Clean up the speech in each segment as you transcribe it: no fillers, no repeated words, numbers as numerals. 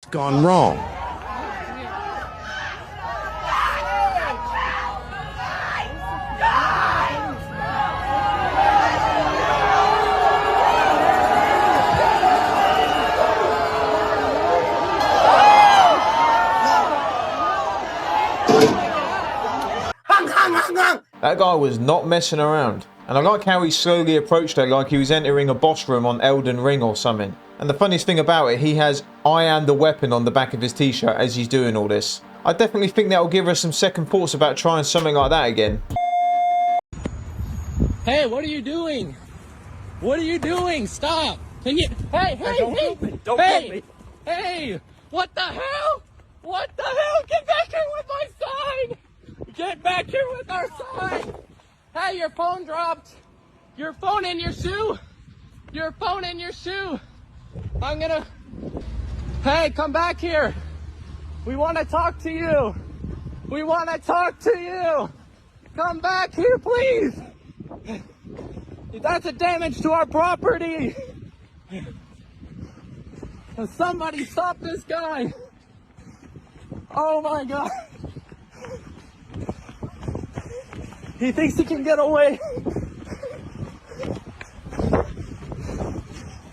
gone wrong. That guy was not messing around. And I like how he slowly approached her like he was entering a boss room on Elden Ring or something. And the funniest thing about it, he has "I am the weapon" on the back of his t-shirt as he's doing all this. I definitely think that will give her some second thoughts about trying something like that again. Hey, what are you doing? What are you doing? Stop! Can you? Hey! Don't help me! Don't help me! Hey! What the hell? What the hell? Get back here with my sign! Get back here with our sign! Hey, your phone dropped! Your phone in your shoe! Your phone in your shoe! I'm gonna... Hey, come back here! We want to talk to you! We want to talk to you! Come back here, please! That's a damage to our property! Somebody stop this guy! Oh my God! He thinks he can get away!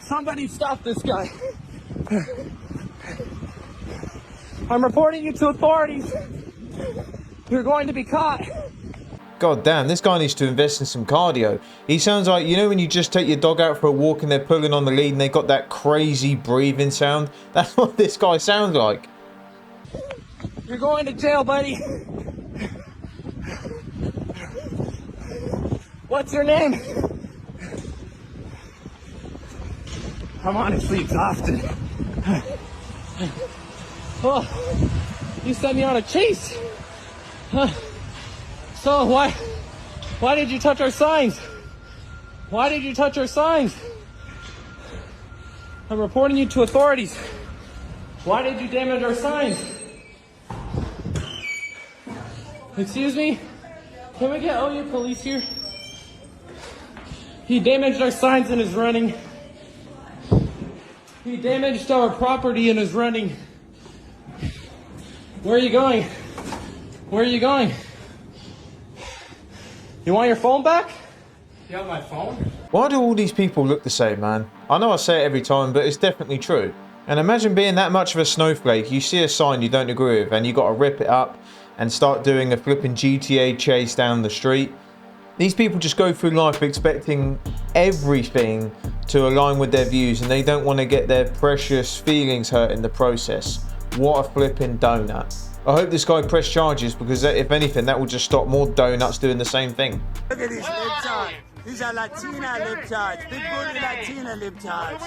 Somebody stop this guy! I'm reporting you to authorities! You're going to be caught! God damn, this guy needs to invest in some cardio. He sounds like, you know when you just take your dog out for a walk and they're pulling on the lead and they got that crazy breathing sound? That's what this guy sounds like. You're going to jail, buddy! What's your name? I'm honestly exhausted. Oh, you sent me on a chase. So why did you touch our signs? Why did you touch our signs? I'm reporting you to authorities. Why did you damage our signs? Excuse me? Can we get OU police here? He damaged our signs and is running. He damaged our property and is running. Where are you going? Where are you going? You want your phone back? You have my phone? Why do all these people look the same, man? I know I say it every time, but it's definitely true. And imagine being that much of a snowflake, you see a sign you don't agree with and you got to rip it up and start doing a flipping GTA chase down the street. These people just go through life expecting everything to align with their views and they don't want to get their precious feelings hurt in the process. What a flipping donut. I hope this guy pressed charges because if anything that will just stop more donuts doing the same thing. Look at these libtards. These are Latina libtards. Big booty Latina libtards.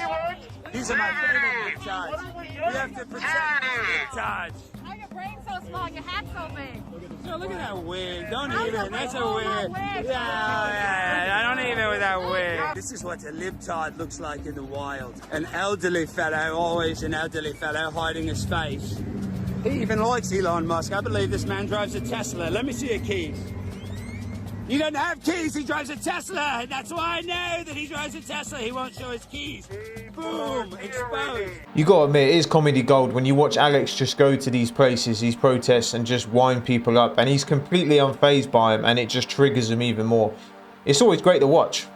These are my favorite libtards. We have to protect these libtards. Why your brain's so small, your hat's so big? So look at that wig. Don't even. That's a wig. Yeah, I don't even with that wig. This is what a libtard looks like in the wild. An elderly fellow, always an elderly fellow, hiding his face. He even likes Elon Musk. I believe this man drives a Tesla. Let me see your keys. He doesn't have keys. He drives a Tesla. That's why I know that he drives a Tesla. He won't show his keys. Boom. Exposed. You gotta admit, it is comedy gold when you watch Alex just go to these places, these protests, and just wind people up. And he's completely unfazed by them, and it just triggers him even more. It's always great to watch.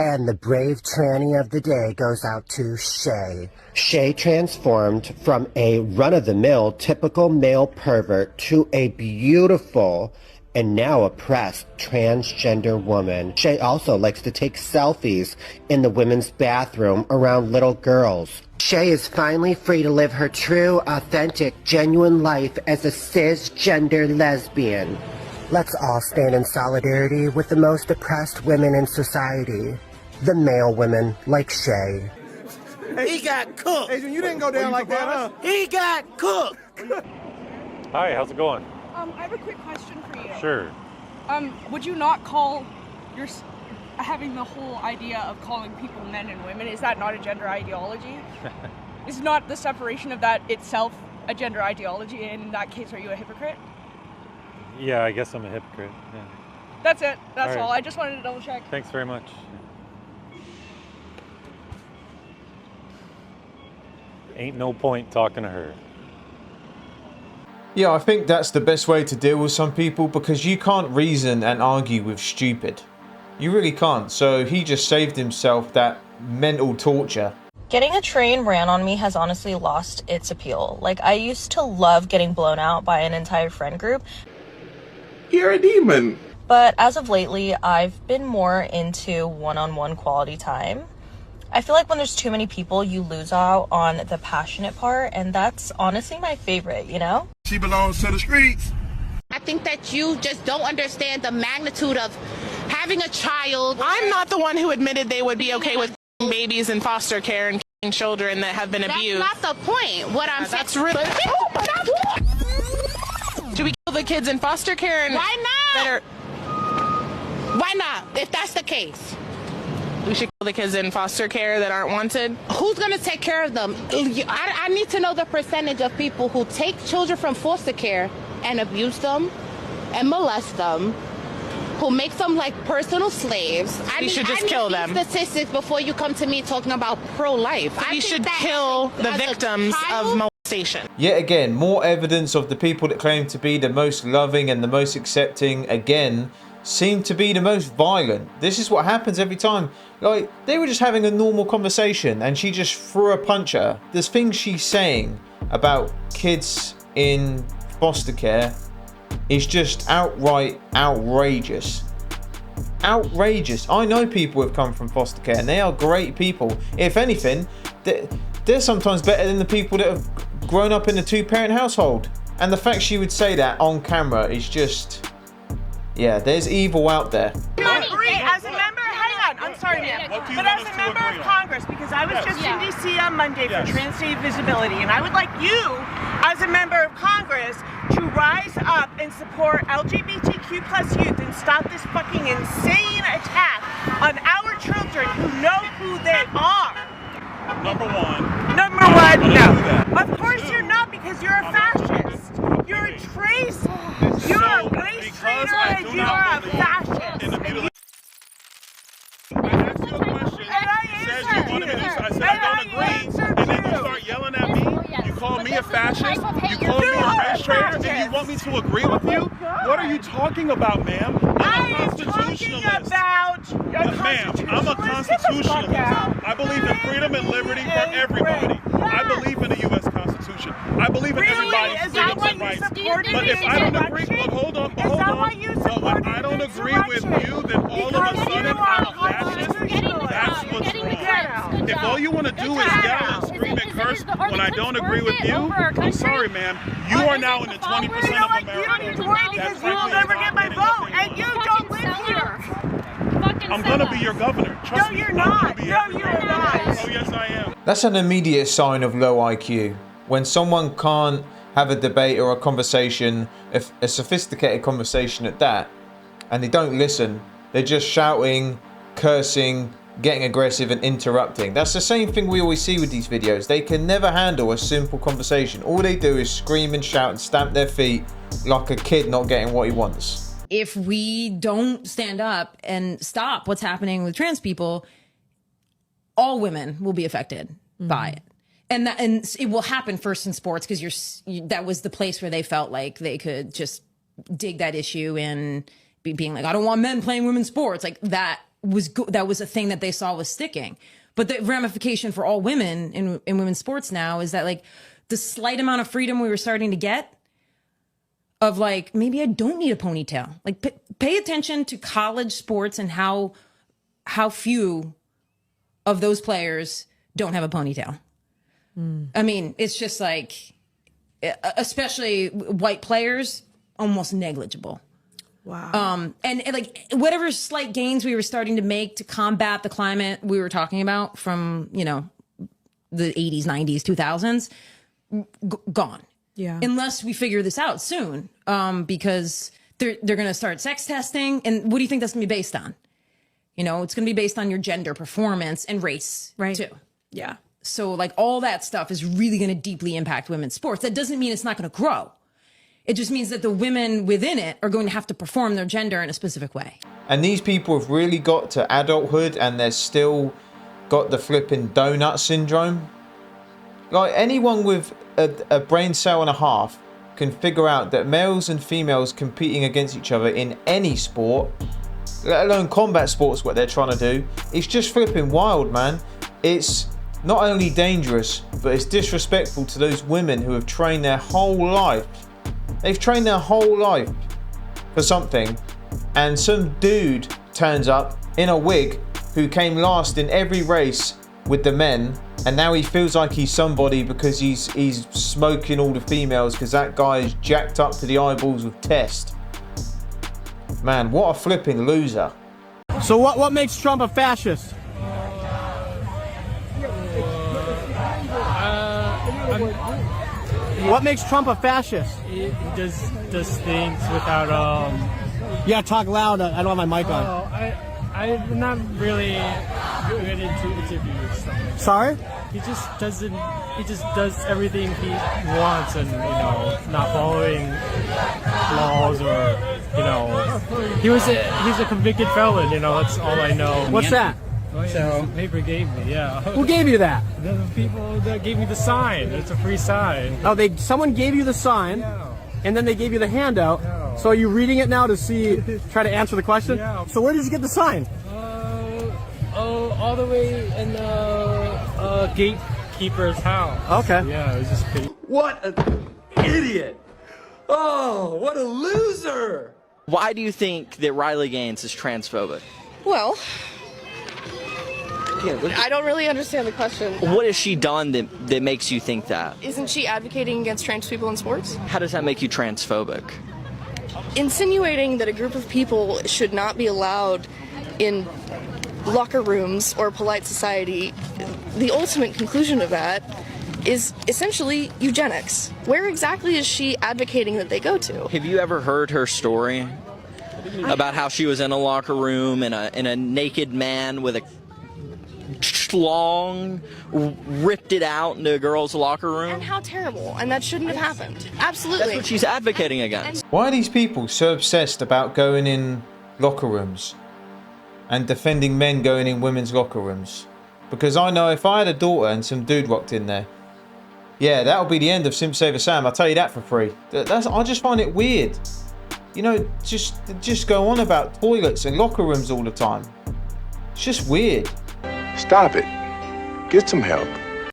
And the brave tranny of the day goes out to Shay. Shay transformed from a run-of-the-mill typical male pervert to a beautiful and now oppressed transgender woman. Shay also likes to take selfies in the women's bathroom around little girls. Shay is finally free to live her true, authentic, genuine life as a cisgender lesbian. Let's all stand in solidarity with the most oppressed women in society. The male women like Shay. He got cooked. Adrian, you didn't go down like that, huh? He got cooked. Hi, how's it going? I have a quick question for you. Sure. Would you not call having the whole idea of calling people men and women, is that not a gender ideology? Is not the separation of that itself a gender ideology, and in that case, are you a hypocrite? Yeah, I guess I'm a hypocrite. Yeah. That's it. That's All right. all. I just wanted to double check. Thanks very much. ain't no point talking to her. Yeah, I think that's the best way to deal with some people, because you can't reason and argue with stupid. You really can't. So he just saved himself that mental torture. Getting a train ran on me has honestly lost its appeal. Like, I used to love getting blown out by an entire friend group. You're a demon. But as of lately, I've been more into one-on-one quality time. I feel like when there's too many people, you lose out on the passionate part, and that's honestly my favorite, you know? She belongs to the streets. I think that you just don't understand the magnitude of having a child. I'm not the one who admitted they would be okay with babies in foster care and children that have been abused. That's not the point. What I'm saying. That's really. Should we kill the kids in foster care? And Why not? Better... Why not? If that's the case. We should kill the kids in foster care that aren't wanted. Who's going to take care of them? I need to know the percentage of people who take children from foster care and abuse them and molest them, who make them like personal slaves. We should just kill them. Statistics before you come to me talking about pro-life. We should kill the victims of molestation. Yet again, more evidence of the people that claim to be the most loving and the most accepting, again, seem to be the most violent. This is what happens every time. Like, they were just having a normal conversation and she just threw a punch at her. There's things she's saying about kids in foster care is just outright outrageous. Outrageous. I know people who have come from foster care and they are great people. If anything, they're sometimes better than the people that have grown up in a two-parent household. And the fact she would say that on camera is just... yeah, there's evil out there. I agree as a member, hang on, I'm sorry ma'am, but as a member of Congress, because I was just in DC on Monday for Trans Day Visibility, and I would like you, as a member of Congress, to rise up and support LGBTQ plus youth and stop this fucking insane attack on our children who know who they are. Number one, no. Of course you're not, because you're a fascist. You're a trace. You're a race traitor and you are a fascist. in the middle of... I asked you a question. And I You said you wanted me to... I said I don't agree. And then you start yelling at me. You call me a fascist. You call me a race traitor. And you want me to agree with you? What are you talking about, ma'am? I'm a constitutionalist. Ma'am, I'm a constitutionalist. I believe in freedom and liberty for everybody. I believe in the U.S. Constitution. I believe in everybody's freedoms and rights. But if I don't agree, look, hold on. But when I don't agree with you, then all of a sudden I'm a fascist. That's what's wrong. If all you want to do is yell and scream and curse when I don't agree with you, I'm sorry, ma'am. You are now in the 20% of America. You don't need to worry because you will never get my vote, and you don't live here. I'm gonna be your governor. Trust me. No, you're not. No, you're not. Oh, yes, I am. That's an immediate sign of low IQ. When someone can't have a debate or a conversation, a sophisticated conversation at that, and they don't listen, they're just shouting, cursing, getting aggressive and interrupting. That's the same thing we always see with these videos. They can never handle a simple conversation. All they do is scream and shout and stamp their feet like a kid not getting what he wants. If we don't stand up and stop what's happening with trans people, all women will be affected by it. And it will happen first in sports, because that was the place where they felt like they could just dig that issue and being like, I don't want men playing women's sports. Like that was a thing that they saw was sticking. But the ramification for all women in women's sports now is that, like, the slight amount of freedom we were starting to get of, like, maybe I don't need a ponytail. Like, pay attention to college sports and how few of those players don't have a ponytail. I mean, it's just like, especially white players, almost negligible. Wow. And like whatever slight gains we were starting to make to combat the climate we were talking about from, you know, the 80s, 90s, 2000s, gone. Yeah. Unless we figure this out soon, because they're going to start sex testing. And what do you think that's going to be based on? You know, it's going to be based on your gender, performance, and race, Right. too. Yeah. So, like, all that stuff is really going to deeply impact women's sports. That doesn't mean it's not going to grow. It just means that the women within it are going to have to perform their gender in a specific way. And these people have really got to adulthood and they're still got the flipping donut syndrome. Like, anyone with a brain cell and a half can figure out that males and females competing against each other in any sport, let alone combat sports, what they're trying to do, it's just flipping wild, man. It's not only dangerous, but it's disrespectful to those women who have trained their whole life. They've trained their whole life for something, and some dude turns up in a wig who came last in every race with the men, and now he feels like he's somebody because he's smoking all the females because that guy is jacked up to the eyeballs with test. Man, what a flipping loser. So what makes Trump a fascist? What makes Trump a fascist? He does things without Yeah, talk loud. I don't have my mic on. I'm not really good into interviews. Sorry? He just does everything he wants, and not following laws, or he's a convicted felon. That's all I know. What's that? So paper gave me, yeah. Who gave you that? The people that gave me the sign. It's a free sign. Oh, someone gave you the sign, and then they gave you the handout. So are you reading it now to try to answer the question? Yeah. So where did you get the sign? All the way in the gatekeeper's house. Okay. Yeah, it was just paper. What an idiot! Oh, what a loser! Why do you think that Riley Gaines is transphobic? Well, I don't really understand the question. What has she done that makes you think that? Isn't she advocating against trans people in sports? How does that make you transphobic? Insinuating that a group of people should not be allowed in locker rooms or polite society, the ultimate conclusion of that is essentially eugenics. Where exactly is she advocating that they go to? Have you ever heard her story about how she was in a locker room and a naked man with a schlong ripped it out into a girl's locker room? And how terrible, and that shouldn't have happened. Absolutely. That's what she's advocating against. Why are these people so obsessed about going in locker rooms and defending men going in women's locker rooms? Because I know if I had a daughter and some dude walked in there, yeah, that'll be the end of SimpSaverSam. I'll tell you that for free. I just find it weird. Just go on about toilets and locker rooms all the time. It's just weird. Stop it. Get some help.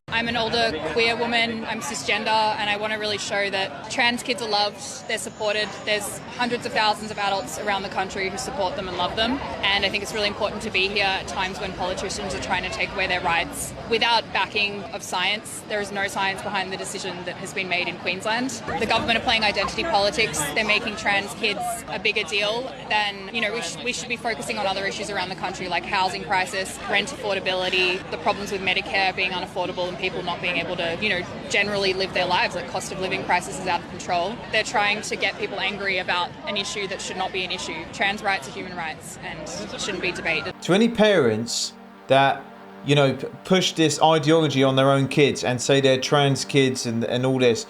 I'm an older queer woman, I'm cisgender, and I want to really show that trans kids are loved, they're supported. There's hundreds of thousands of adults around the country who support them and love them, and I think it's really important to be here at times when politicians are trying to take away their rights without backing of science. There is no science behind the decision that has been made in Queensland. The government are playing identity politics, they're making trans kids a bigger deal than, we should be focusing on other issues around the country like housing crisis, rent affordability, the problems with Medicare being unaffordable and people not being able to, generally live their lives. Like cost of living crisis is out of control. They're trying to get people angry about an issue that should not be an issue. Trans rights are human rights and shouldn't be debated. To any parents that, push this ideology on their own kids and say they're trans kids and all this,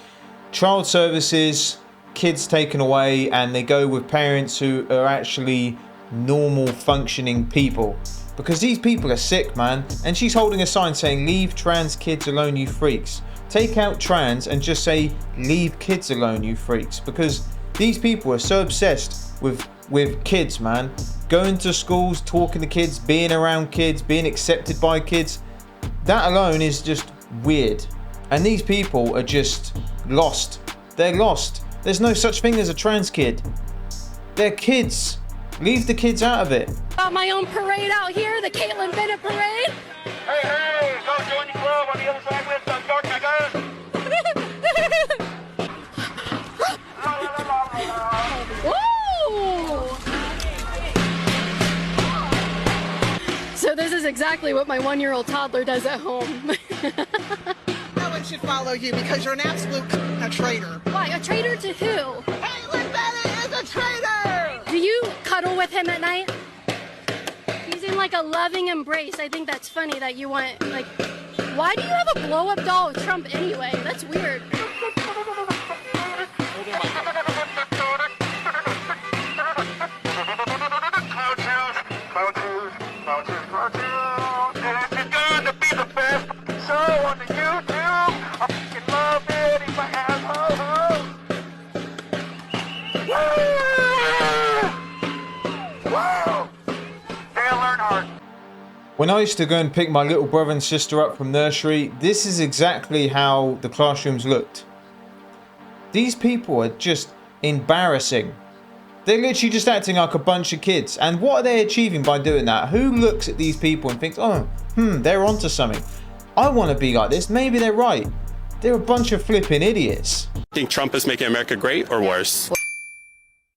child services, kids taken away, and they go with parents who are actually normal functioning people. Because these people are sick, man. And she's holding a sign saying, "Leave trans kids alone, you freaks." Take out trans and just say, "Leave kids alone, you freaks." Because these people are so obsessed with kids, man. Going to schools, talking to kids, being around kids, being accepted by kids. That alone is just weird. And these people are just lost. They're lost. There's no such thing as a trans kid. They're kids. Leave the kids out of it. Got my own parade out here, the Caitlin Bennett parade. Hey, go join the club on the other side with some dark guys. Woo! So this is exactly what my 1-year-old toddler does at home. No one should follow you because you're an absolute traitor. Why? A traitor to who? Caitlin Bennett is a traitor! Do you cuddle with him at night? He's in like a loving embrace. I think that's funny that you want, why do you have a blow-up doll of Trump anyway? That's weird. It's gonna be the best show on the YouTube. When I used to go and pick my little brother and sister up from nursery, this is exactly how the classrooms looked. These people are just embarrassing. They're literally just acting like a bunch of kids. And what are they achieving by doing that? Who looks at these people and thinks, oh, they're onto something. I want to be like this. Maybe they're right. They're a bunch of flipping idiots. Think Trump is making America great or worse?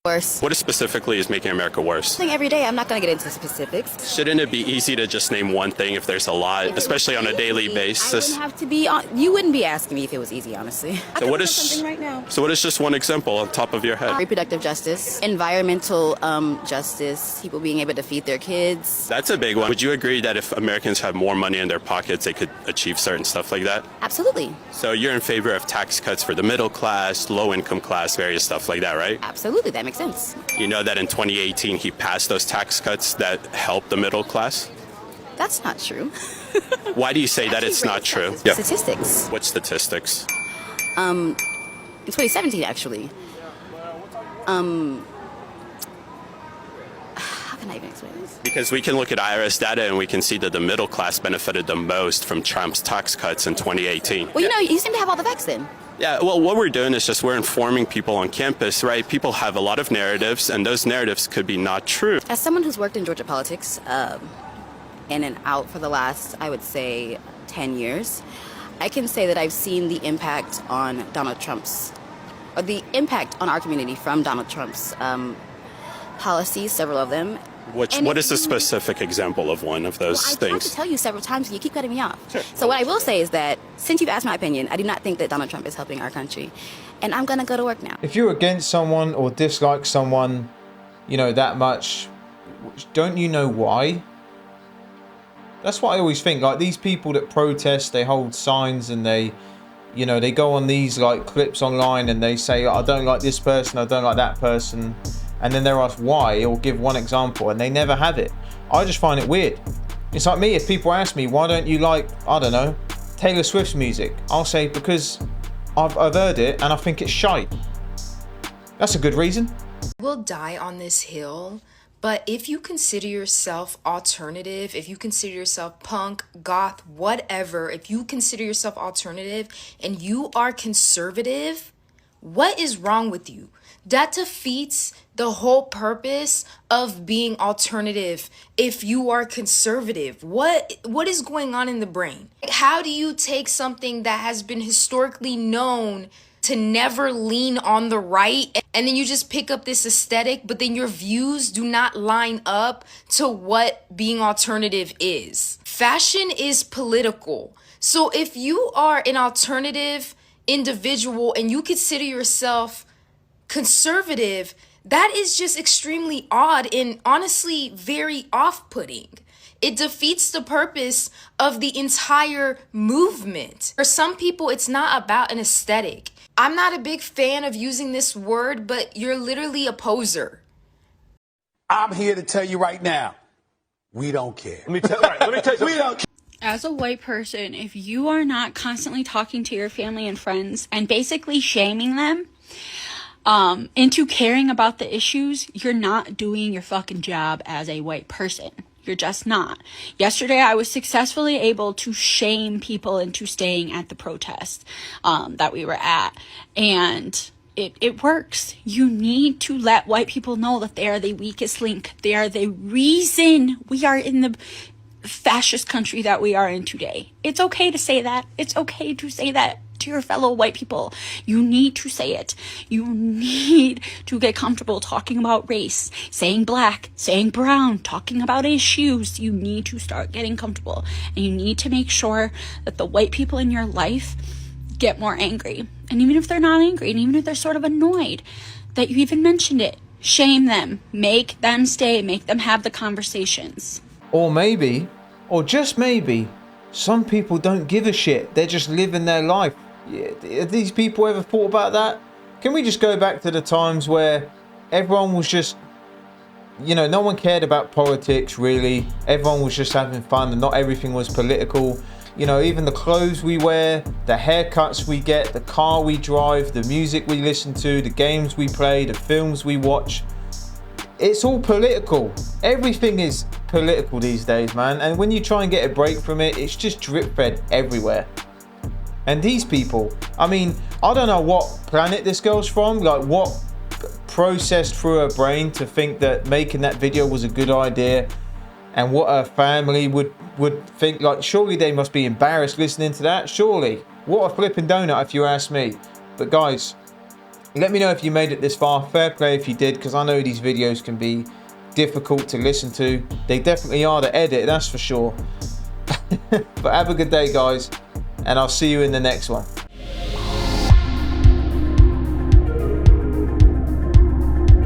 Worse. What specifically is making America worse? I think every day, I'm not going to get into specifics. Shouldn't it be easy to just name one thing if there's a lot, especially on a daily basis? I wouldn't have to be you wouldn't be asking me if it was easy, honestly. So what is something right now? So what is just one example on top of your head? Reproductive justice, environmental justice, people being able to feed their kids. That's a big one. Would you agree that if Americans had more money in their pockets, they could achieve certain stuff like that? Absolutely. So you're in favor of tax cuts for the middle class, low income class, various stuff like that, right? Absolutely, that makes sense. You know that in 2018 he passed those tax cuts that helped the middle class? That's not true. Why do you say that it's not true? Statistics. What statistics? In 2017, actually. How can I even explain this? Because we can look at IRS data and we can see that the middle class benefited the most from Trump's tax cuts in 2018. Well, you seem to have all the facts then. Yeah, well, what we're doing is just we're informing people on campus, right? People have a lot of narratives, and those narratives could be not true. As someone who's worked in Georgia politics in and out for the last, I would say, 10 years, I can say that I've seen the impact on Donald Trump's, or the impact on our community from Donald Trump's policies, several of them. What is a specific example of one of those things? I've tried to tell you several times, and you keep cutting me off. Sure. So what I will say is that, since you've asked my opinion, I do not think that Donald Trump is helping our country. And I'm going to go to work now. If you're against someone or dislike someone, that much, don't you know why? That's what I always think. Like, these people that protest, they hold signs and they go on these, like, clips online and they say, I don't like this person, I don't like that person. And then they're asked why, or give one example, and they never have it. I just find it weird. It's like me, if people ask me, why don't you like, I don't know, Taylor Swift's music? I'll say, because I've heard it and I think it's shite. That's a good reason. We'll die on this hill, but if you consider yourself alternative, if you consider yourself punk, goth, whatever, if you consider yourself alternative and you are conservative, what is wrong with you? That defeats the whole purpose of being alternative if you are conservative. What is going on in the brain? How do you take something that has been historically known to never lean on the right, and then you just pick up this aesthetic, but then your views do not line up to what being alternative is? Fashion is political. So if you are an alternative individual and you consider yourself conservative, that is just extremely odd and honestly very off-putting. It defeats the purpose of the entire movement. For some people, it's not about an aesthetic. I'm not a big fan of using this word, but you're literally a poser. I'm here to tell you right now, we don't care. Let me tell you we don't care. As a white person, if you are not constantly talking to your family and friends and basically shaming them into caring about the issues, you're not doing your fucking job as a white person. You're just not. Yesterday, I was successfully able to shame people into staying at the protest that we were at. And it works. You need to let white people know that they are the weakest link. They are the reason we are in the fascist country that we are in today. It's okay to say that. It's okay to say that to your fellow white people. You need to say it. You need to get comfortable talking about race, saying black, saying brown, talking about issues. You need to start getting comfortable, and you need to make sure that the white people in your life get more angry. And even if they're not angry, and even if they're sort of annoyed that you even mentioned it, shame them, make them stay, make them have the conversations. Or maybe, or just maybe, some people don't give a shit. They're just living their life. Have these people ever thought about that? Can we just go back to the times where everyone was just, no one cared about politics really. Everyone was just having fun and not everything was political. Even the clothes we wear, the haircuts we get, the car we drive, the music we listen to, the games we play, the films we watch. It's all political. Everything is political these days, man. And when you try and get a break from it, it's just drip fed everywhere. And these people, I mean, I don't know what planet this girl's from, like what processed through her brain to think that making that video was a good idea, and what her family would think. Like, surely they must be embarrassed listening to that. Surely. What a flipping donut, if you ask me. But guys, let me know if you made it this far. Fair play if you did, because I know these videos can be difficult to listen to. They definitely are to edit, that's for sure. But have a good day, guys, and I'll see you in the next one.